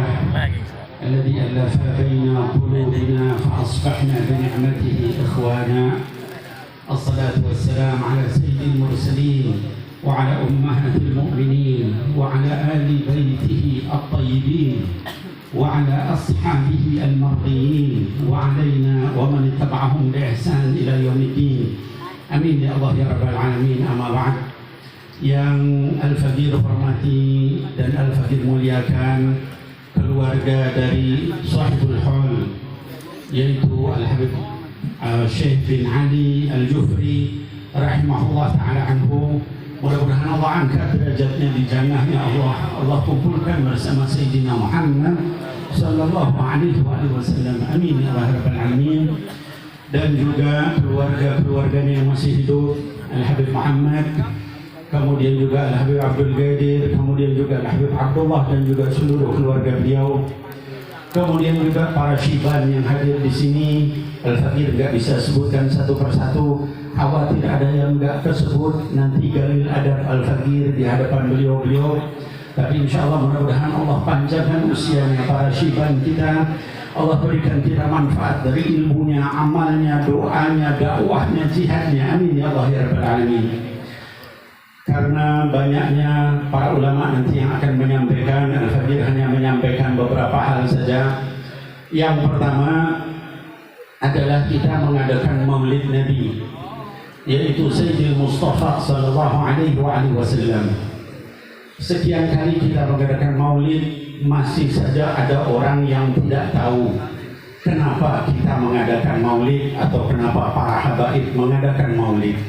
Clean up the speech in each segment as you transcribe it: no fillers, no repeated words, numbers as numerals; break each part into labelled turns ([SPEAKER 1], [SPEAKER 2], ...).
[SPEAKER 1] لله الذي ألف بين قلوبنا فأصبحنا بنعمته إخوانا. الصلاة والسلام على سيد المرسلين وعلى أمهات المؤمنين وعلى آل بيته الطيبين وعلى أصحابه المرضيين وعلينا ومن اتبعهم بإحسان إلى يوم الدين. Amin ya Allah ya Rabbal Alamin. Amma ba'd. Yang Al-Faqir hormati dan Al-Faqir muliakan keluarga dari Sahibul Hal, yaitu Al-Habib Syekh bin Ali Al-Jufri rahimahullah ta'ala anhu. Mudah-mudahan Allah angkat derajatnya di jannahnya Allah kumpulkan bersama Sayyidina Muhammad sallallahu alaihi wasallam. Amin ya Rabbal Alamin. Dan juga keluarga-keluarganya yang masih hidup, Al-Habib Muhammad, kemudian juga Al-Habib Abdul Qadir, kemudian juga Al-Habib Abdullah dan juga seluruh keluarga beliau. Kemudian juga para syiban yang hadir di sini. Al-Faqir nggak bisa sebutkan satu persatu, khawatir ada yang nggak tersebut nanti galil adab Al-Faqir di hadapan beliau-beliau. Tapi insya Allah mudah-mudahan Allah panjangkan usianya para syiban kita. Allah berikan kita manfaat dari ilmunya, amalnya, doanya, dakwahnya, jihadnya. Amin ya Allah ya Rabbal Alamin. Karena banyaknya para ulama nanti yang akan menyampaikan, Al-Faqir hanya menyampaikan beberapa hal saja. Yang pertama adalah kita mengadakan Maulid Nabi, yaitu Sayyidil Mustafa sallallahu alaihi wasallam. Sekian kali kita mengadakan Maulid, masih saja ada orang yang tidak tahu kenapa kita mengadakan Maulid atau kenapa para habaib mengadakan Maulid.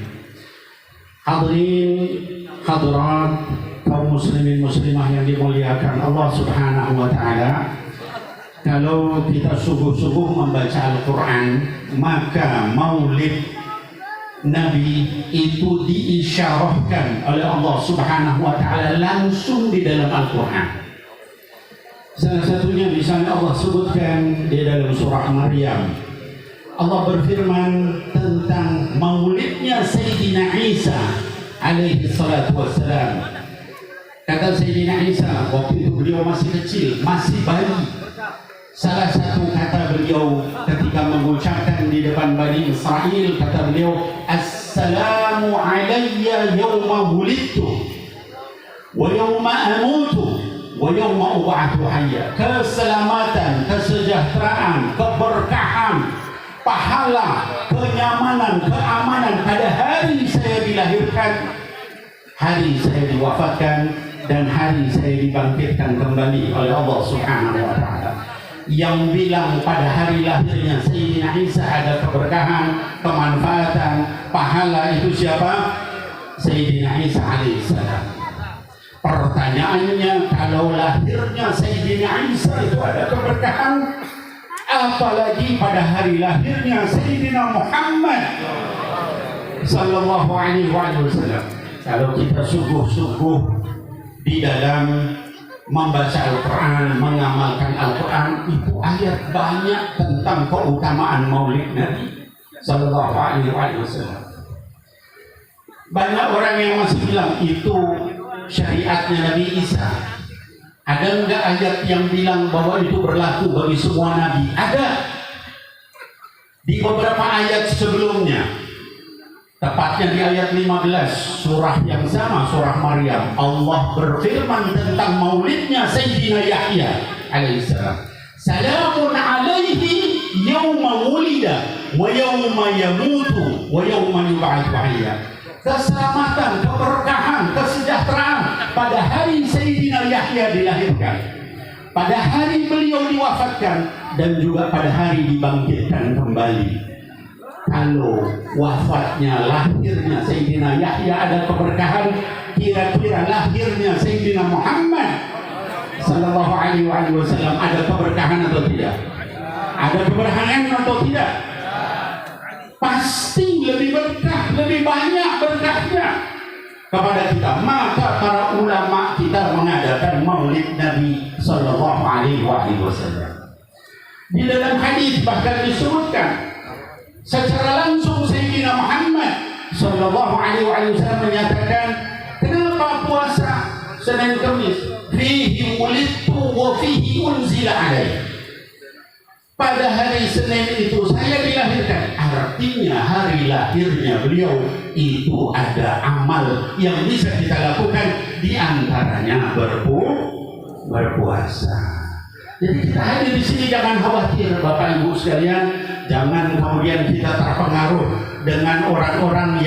[SPEAKER 1] Hadirin hadirat kaum muslimin muslimah yang dimuliakan Allah Subhanahu wa taala, kalau kita sungguh-sungguh membaca Al-Qur'an, maka Maulid Nabi itu diisyarahkan oleh Allah Subhanahu wa taala langsung di dalam Al-Qur'an. Salah satunya misalnya Allah sebutkan di dalam surah Maryam. Allah berfirman tentang maulidnya Sayyidina Isa alaihi salatu wassalam. Kata Sayyidina Isa, waktu itu beliau masih kecil, masih bayi. Salah satu kata beliau ketika mengucapkan di depan Bani Israel, kata beliau, Assalamu alayya yawma wulidtu wa yawma amutu wa yawma ub'atsu hayya. Keselamatan, kesejahteraan, keberkahan, pahala, kenyamanan, keamanan pada hari saya dilahirkan, hari saya diwafatkan, dan hari saya dibangkitkan kembali oleh Allah Subhanahu wa taala. Yang bilang pada hari lahirnya Sayyidina Isa ada keberkahan, kemanfaatan, pahala, itu siapa? Sayyidina Isa alaihissalam. Pertanyaannya, kalau lahirnya Sayyidina Isa itu ada keberkahan, apalagi pada hari lahirnya Sayyidina Muhammad sallallahu alaihi wasallam. Kalau kita sungguh-sungguh di dalam membaca Al-Quran, mengamalkan Al-Quran, itu ayat banyak tentang keutamaan Maulid Nabi sallallahu alaihi wasallam. Banyak orang yang masih bilang itu syariatnya Nabi Isa. Ada enggak ayat yang bilang bahwa itu berlaku bagi semua nabi? Ada. Di beberapa ayat sebelumnya, tepatnya di ayat 15 surah yang sama, surah Maryam, Allah berfirman tentang maulidnya Sayyidina Yahya alaihissalam. Salamun alaihi yawma wulida wa yawma yamutu wa yawma yub'atsu hayya. Keselamatan, keberkahan, kesejahteraan pada hari Sayyidina Yahya dilahirkan, pada hari beliau diwafatkan, dan juga pada hari dibangkitkan kembali. Kalau wafatnya, lahirnya Sayyidina Yahya ada keberkahan, kira-kira lahirnya Sayyidina Muhammad sallallahu alaihi wasallam ada keberkahan atau tidak? Ada keberkahan atau tidak? Pasti lebih berkah, lebih banyak berkahnya kepada kita. Maka para ulama kita mengadakan Maulid Nabi sallallahu alaihi wasallam. Di dalam hadis bahkan disebutkan secara langsung Sayyidina Muhammad sallallahu alaihi wasallam menyatakan, kenapa puasa Senin Kamis? fihi wulidtu wa fihi unzila alaih. Pada hari Senin itu saya dilahirkan. Artinya hari lahirnya beliau itu ada amal yang bisa kita lakukan, di antaranya berpuasa. Jadi kita hadir di sini jangan khawatir Bapak Ibu sekalian, jangan kemudian kita terpengaruh dengan orang-orang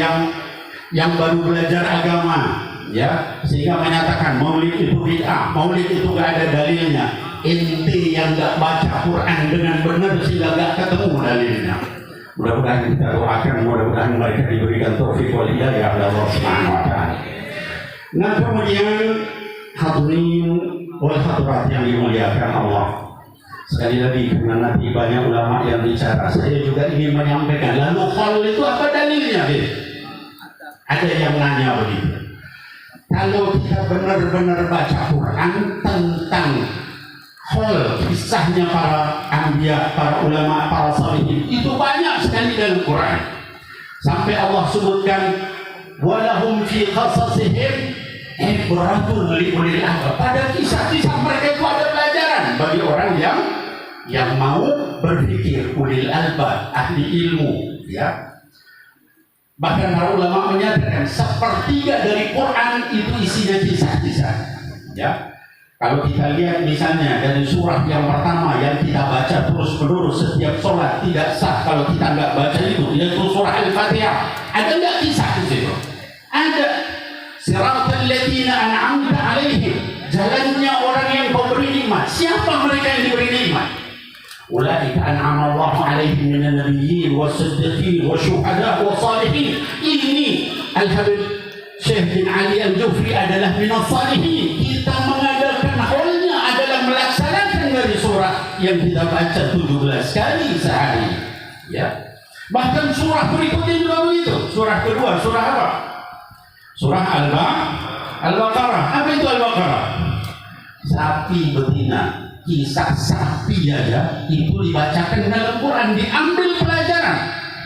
[SPEAKER 1] yang baru belajar agama, ya, sehingga menyatakan maulid itu bid'ah, maulid itu gak ada dalilnya. Inti yang gak baca Quran dengan benar sehingga gak ketemu dalilnya. Mudah-mudahan kita doakan, mudah-mudahan mereka diberikan taufik wal hidayah oleh Allah Subhanahu wa taala. Nah, kemudian hadirin wal hadirat yang dimuliakan Allah. Sekali lagi, karena nanti banyak ulama yang bicara, saya juga ingin menyampaikan, lalu khol itu apa dalilnya? Ada yang nanya begitu. Kalau kita benar-benar baca Quran tentang khol, kisahnya para anbiya, para ulama, para salihin, itu banyak sekali dalam Quran. Sampai Allah sebutkan walahum fi qasasihim ibratun li ulil albab. Pada kisah-kisah mereka itu ada pelajaran bagi orang yang mau berpikir, ulil albab, ahli ilmu, ya. Bahkan para ulama menyatakan sepertiga dari Quran itu isinya kisah-kisah, ya. Kalau kita lihat misalnya dari surah yang pertama yang kita baca terus-menerus setiap sholat, tidak sah kalau kita nggak baca itu, yaitu surah Al-Fatihah. Ada nggak kisah di situ? Ada. Siratal ladzina an'amta 'alaihim, jalannya orang yang memberi nikmat. Siapa mereka yang diberi nikmat? Ulaika an'ama Allahu 'alaihim minan nabiyyin was-siddiqin wasyuhada was-salihin. Ini Al-Habib Syekh bin Ali Al-Jufri adalah minas salihin. Kita mengadakan haulnya adalah melaksanakan dari surah yang kita baca 17 kali sehari, ya. Bahkan surah berikutnya juga begitu. Surah kedua, surah apa? Surah Al-Baqarah. Apa itu Al-Baqarah? Sapi betina. Kisah sapi aja itu dibacakan dalam Quran, diambil pelajaran,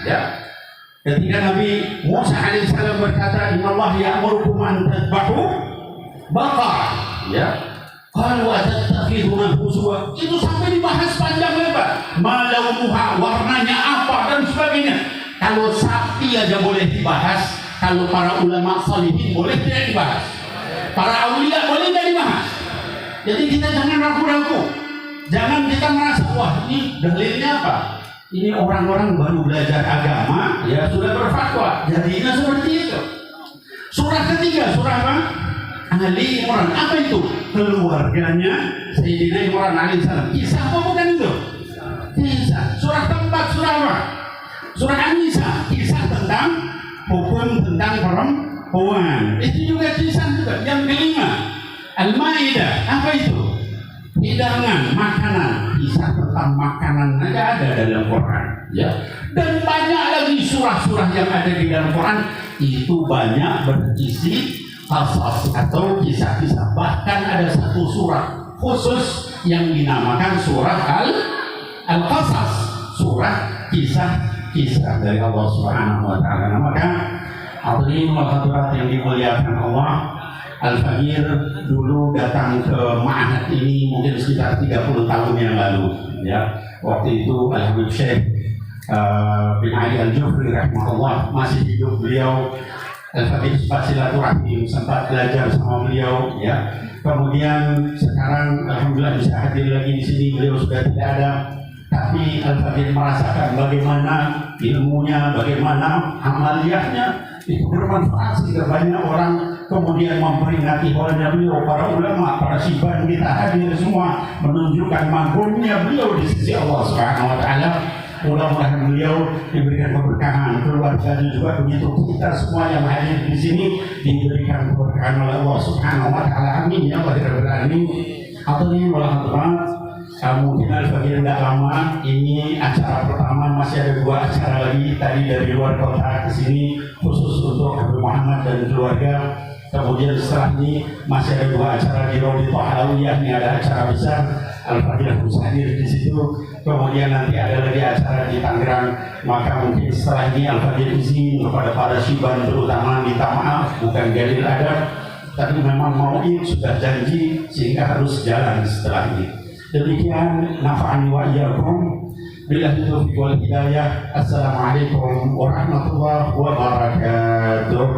[SPEAKER 1] ya. Ketika Nabi Musa alaihissalam berkata, "Innallaha ya'murukum an tadhbahu baqarah," ya. Qalu atattakhiduna huzwa. Itu sampai dibahas panjang lebar. Malaunuha, warnanya apa dan sebagainya. Kalau sapi aja boleh dibahas, kalau para ulama salihin boleh tidak dibahas. Para aulia boleh tidak dibahas. Jadi kita jangan ragu-ragu. Jangan kita merasa, wah ini dalilnya apa? Ini orang-orang baru belajar agama, ya sudah berfatwa. Jadinya seperti itu. Surah ketiga, surah apa? Ali Imran. Apa itu? Keluarganya Sayyidina Imran alaihissalam. Kisah apa bukan itu? Kisah. Surah keempat, surah apa? Surah An-Nisa. Kisah tentang hukum tentang perempuan. Itu juga kisah juga. Yang kelima, Al-Maidah. Apa itu? Hidangan, makanan. Kisah tentang makanan aja ada dalam Quran, ya. Dan banyak lagi surah-surah yang ada di dalam Quran itu banyak berisi qasas atau kisah-kisah. Bahkan ada satu surah khusus yang dinamakan surah Al-Qasas, surah kisah-kisah dari Allah Subhanahu wa taala. Maka hadirin wal hadirat yang dimuliakan Allah, Al-Faqir dulu datang ke ma'had ini mungkin sekitar 30 tahun yang lalu, ya. Waktu itu Al-Habib Syekh bin Ali Al-Jufri rahimahullah masih hidup. Beliau Al-Faqir sempat silaturahim, sempat belajar sama beliau, ya. Kemudian sekarang alhamdulillah bisa hadir lagi di sini. Beliau sudah tidak ada, tapi Al-Faqir merasakan bagaimana ilmunya, bagaimana amaliyahnya itu bermanfaat sehingga banyak orang kemudian memperingati olehnya beliau. Para ulama, para syibban kita hadir semua menunjukkan magungnya beliau di sisi Allah Subhanahu wa taala. Mudah-mudahan beliau diberikan keberkahan, keluarganya juga begitu. Kita semua yang hadir di sini diberikan keberkahan oleh Allah Subhanahu wa taala. Amin ya rabbal alamin. Hadirin wal hadirat, mungkin Al-Faqir tidak lama. Ini acara pertama, masih ada 2 acara lagi tadi dari luar kota ke sini khusus untuk Habib Muhammad dan keluarga. Kemudian setelah ini masih ada 2 acara di Raudhatul Alawiyah. Ini ada acara besar, Al-Faqir harus hadir di situ. Kemudian nanti ada lagi acara di Tangerang. Maka mungkin setelah ini Al-Faqir izin kepada para syibban terutama minta maaf, bukan dalil adab. tapi memang mau'id sudah janji sehingga harus jalan setelah ini. Demikian, nafa'ani wa iyyakum billahi taufiq wal hidayah. Assalamualaikum warahmatullahi wabarakatuh.